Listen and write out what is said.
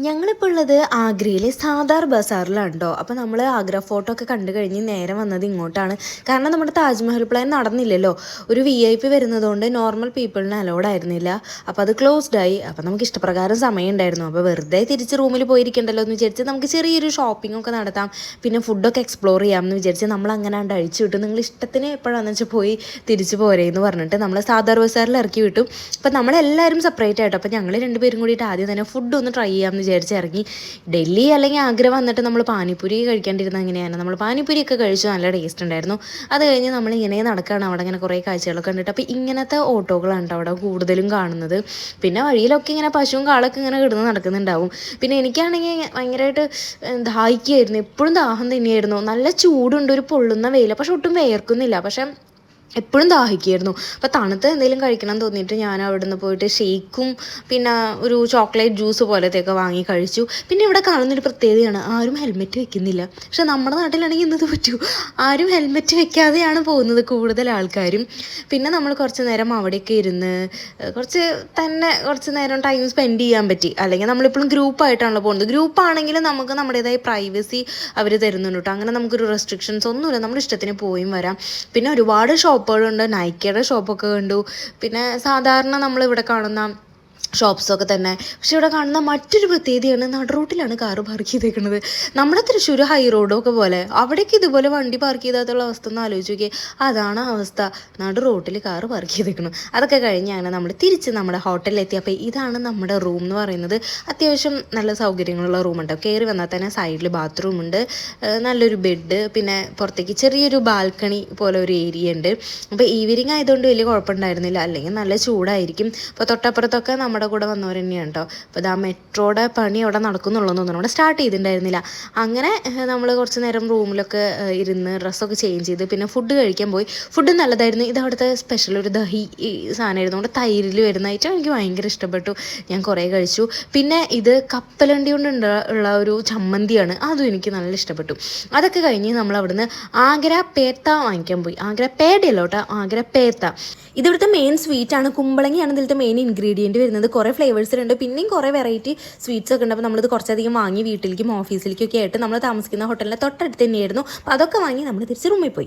ഞങ്ങളിപ്പോൾ ഉള്ളത് ആഗ്രയിലെ സാദാർ ബസാറിലാണ് കേട്ടോ. അപ്പോൾ നമ്മൾ ആഗ്ര ഫോട്ടോ ഒക്കെ കണ്ടു കഴിഞ്ഞ് നേരെ വന്നത് ഇങ്ങോട്ടാണ്. കാരണം നമ്മുടെ താജ്മഹൽ പ്ലാൻ നടന്നില്ലല്ലോ. ഒരു VIP വരുന്നതുകൊണ്ട് നോർമൽ പീപ്പിളിന് അലൗഡ് ആയിരുന്നില്ല. അപ്പോൾ അത് ക്ലോസ്ഡ് ആയി. അപ്പോൾ നമുക്ക് ഇഷ്ടപ്രകാരം സമയം ഉണ്ടായിരുന്നു. അപ്പോൾ വെറുതെ തിരിച്ച് റൂമിൽ പോയിരിക്കണ്ടല്ലോ എന്ന് വിചാരിച്ച് നമുക്ക് ചെറിയൊരു ഷോപ്പിംഗ് ഒക്കെ നടത്താം, പിന്നെ ഫുഡൊക്കെ എക്സ്പ്ലോർ ചെയ്യാമെന്ന് വിചാരിച്ച് നമ്മൾ അങ്ങനെ അഴിച്ചു വിട്ടു. നിങ്ങൾ ഇഷ്ടത്തിന് എപ്പോഴാണെന്ന് വെച്ചാൽ പോയി തിരിച്ച് പോരേന്ന് പറഞ്ഞിട്ട് നമ്മൾ സാദാർ ബസാറിൽ ഇറക്കി വിട്ടു. അപ്പോൾ നമ്മളെല്ലാവരും സെപ്പറേറ്റ് ആയിട്ടോ. അപ്പോൾ ഞങ്ങൾ രണ്ടുപേരും കൂടിയിട്ട് ആദ്യം തന്നെ ഫുഡ് ഒന്ന് ട്രൈ ചെയ്യാമെന്ന് വിചാരിച്ച് ഇറങ്ങി. ഡൽഹി അല്ലെങ്കിൽ ആഗ്ര വന്നിട്ട് നമ്മൾ പാനിപ്പൂരി കഴിക്കാണ്ടിരുന്നത് എങ്ങനെയാണ്. നമ്മൾ പാനിപ്പൂരിയൊക്കെ കഴിച്ചു, നല്ല ടേസ്റ്റ് ഉണ്ടായിരുന്നു. അത് കഴിഞ്ഞ് നമ്മൾ ഇങ്ങനെ നടക്കുകയാണ്. അവിടെ ഇങ്ങനെ കുറേ കാഴ്ചകളൊക്കെ കണ്ടിട്ട് അപ്പോൾ ഇങ്ങനത്തെ ഓട്ടോകളാണ് അവിടെ കൂടുതലും കാണുന്നത്. പിന്നെ വഴിയിലൊക്കെ ഇങ്ങനെ പശുവും കാളൊക്കെ ഇങ്ങനെ കിടന്ന് നടക്കുന്നുണ്ടാവും. പിന്നെ എനിക്കാണെങ്കിൽ ഭയങ്കരമായിട്ട് ദാഹിക്കുകയായിരുന്നു, എപ്പോഴും ദാഹം തന്നെയായിരുന്നു. നല്ല ചൂടുണ്ട്, ഒരു പൊള്ളുന്ന വെയിൽ, പക്ഷെ ഒട്ടും വേർക്കുന്നില്ല, പക്ഷെ എപ്പോഴും ദാഹിക്കുമായിരുന്നു. അപ്പോൾ തണുത്ത് എന്തെങ്കിലും കഴിക്കണം എന്ന് തോന്നിയിട്ട് ഞാൻ അവിടെ നിന്ന് പോയിട്ട് ഷേക്കും പിന്നെ ഒരു ചോക്ലേറ്റ് ജ്യൂസ് പോലത്തെയൊക്കെ വാങ്ങി കഴിച്ചു. പിന്നെ ഇവിടെ കാണുന്നൊരു പ്രത്യേകതയാണ്, ആരും ഹെൽമെറ്റ് വെക്കുന്നില്ല. പക്ഷെ നമ്മുടെ നാട്ടിലാണെങ്കിൽ ഇന്നത് പറ്റൂ, ആരും ഹെൽമെറ്റ് വെക്കാതെയാണ് പോകുന്നത് കൂടുതൽ ആൾക്കാരും. പിന്നെ നമ്മൾ കുറച്ച് നേരം അവിടെയൊക്കെ ഇരുന്ന് കുറച്ച് നേരം ടൈം സ്പെൻഡ് ചെയ്യാൻ പറ്റി. അല്ലെങ്കിൽ നമ്മളിപ്പോഴും ഗ്രൂപ്പായിട്ടാണല്ലോ പോകുന്നത്. ഗ്രൂപ്പാണെങ്കിലും നമുക്ക് നമ്മുടേതായ പ്രൈവസി അവർ തരുന്നുണ്ട് കേട്ടോ. അങ്ങനെ നമുക്കൊരു റെസ്ട്രിക്ഷൻസ് ഒന്നുമില്ല, നമ്മുടെ ഇഷ്ടത്തിന് പോയും വരാം. പിന്നെ ഒരുപാട് ഷോപ്പുകളുണ്ട്, നൈക്കയുടെ ഷോപ്പൊക്കെ കണ്ടു. പിന്നെ സാധാരണ നമ്മളിവിടെ കാണുന്ന ഷോപ്സൊക്കെ തന്നെ. പക്ഷെ ഇവിടെ കാണുന്ന മറ്റൊരു പ്രത്യേകതയാണ്, നടുറോട്ടിലാണ് കാറ് പാർക്ക് ചെയ്തേക്കുന്നത്. നമ്മുടെ തൃശ്ശൂർ ഹൈ റോഡൊക്കെ പോലെ അവിടേക്ക് ഇതുപോലെ വണ്ടി പാർക്ക് ചെയ്താത്തുള്ള അവസ്ഥ ഒന്ന് ആലോചിച്ച് നോക്കിയേ. അതാണ് അവസ്ഥ, നടു റോട്ടിൽ കാറ് പാർക്ക് ചെയ്തേക്കണം. അതൊക്കെ കഴിഞ്ഞാണ് നമ്മൾ തിരിച്ച് നമ്മുടെ ഹോട്ടലിലെത്തി. അപ്പോൾ ഇതാണ് നമ്മുടെ റൂം എന്ന് പറയുന്നത്. അത്യാവശ്യം നല്ല സൗകര്യങ്ങളുള്ള റൂമുണ്ട്. കയറി വന്നാൽ തന്നെ സൈഡിൽ ബാത്റൂം ഉണ്ട്, നല്ലൊരു ബെഡ്, പിന്നെ പുറത്തേക്ക് ചെറിയൊരു ബാൽക്കണി പോലെ ഒരു ഏരിയ ഉണ്ട്. അപ്പോൾ ഈവനിങ് ആയതുകൊണ്ട് വലിയ കുഴപ്പമുണ്ടായിരുന്നില്ല, അല്ലെങ്കിൽ നല്ല ചൂടായിരിക്കും. അപ്പോൾ തൊട്ടപ്പുറത്തൊക്കെ നമ്മുടെ കൂടെ വന്നവർ തന്നെയാണ് കേട്ടോ. അപ്പോൾ ഇതാ മെട്രോയുടെ പണി അവിടെ നടക്കുന്നുള്ളതെന്ന് തോന്നുന്നു, അവിടെ സ്റ്റാർട്ട് ചെയ്തിട്ടുണ്ടായിരുന്നില്ല. അങ്ങനെ നമ്മൾ കുറച്ച് നേരം റൂമിലൊക്കെ ഇരുന്ന് ഡ്രസ്സൊക്കെ ചേഞ്ച് ചെയ്ത് പിന്നെ ഫുഡ് കഴിക്കാൻ പോയി. ഫുഡ് നല്ലതായിരുന്നു. ഇത് അവിടുത്തെ സ്പെഷ്യൽ ഒരു ദഹി സാധനമായിരുന്നു, അവിടെ തൈരിൽ വരുന്ന ഐറ്റം എനിക്ക് ഭയങ്കര ഇഷ്ടപ്പെട്ടു, ഞാൻ കുറേ കഴിച്ചു. പിന്നെ ഇത് കപ്പലണ്ടി കൊണ്ട് ഉള്ള ഒരു ചമ്മന്തിയാണ്, അതും എനിക്ക് നല്ല ഇഷ്ടപ്പെട്ടു. അതൊക്കെ കഴിഞ്ഞ് നമ്മൾ അവിടുന്ന് ആഗ്ര പേത്ത വാങ്ങിക്കാൻ പോയി. ആഗ്ര പേടയല്ലോ കേട്ടോ, ആഗ്ര പേത്ത. ഇതിവിടുത്തെ മെയിൻ സ്വീറ്റാണ്, കുമ്പളങ്ങിയാണ് ഇതിലത്തെ മെയിൻ ഇൻഗ്രീഡിയൻറ്റ് വരുന്നത്. കുറേ ഫ്ലേവേഴ്സിലുണ്ട്, പിന്നെയും കുറേ വെറൈറ്റി സ്വീറ്റ്സ് ഒക്കെ ഉണ്ട്. അപ്പോൾ നമ്മളിത് കുറച്ചധികം വാങ്ങി വീട്ടിലേക്കും ഓഫീസിലേക്കൊക്കെ ആയിട്ട് നമ്മൾ താമസിക്കുന്ന ഹോട്ടലിൻ്റെ തൊട്ടടുത്ത് തന്നെയായിരുന്നു. അപ്പോൾ അതൊക്കെ വാങ്ങി നമ്മൾ തിരിച്ച് റൂമിൽ പോയി.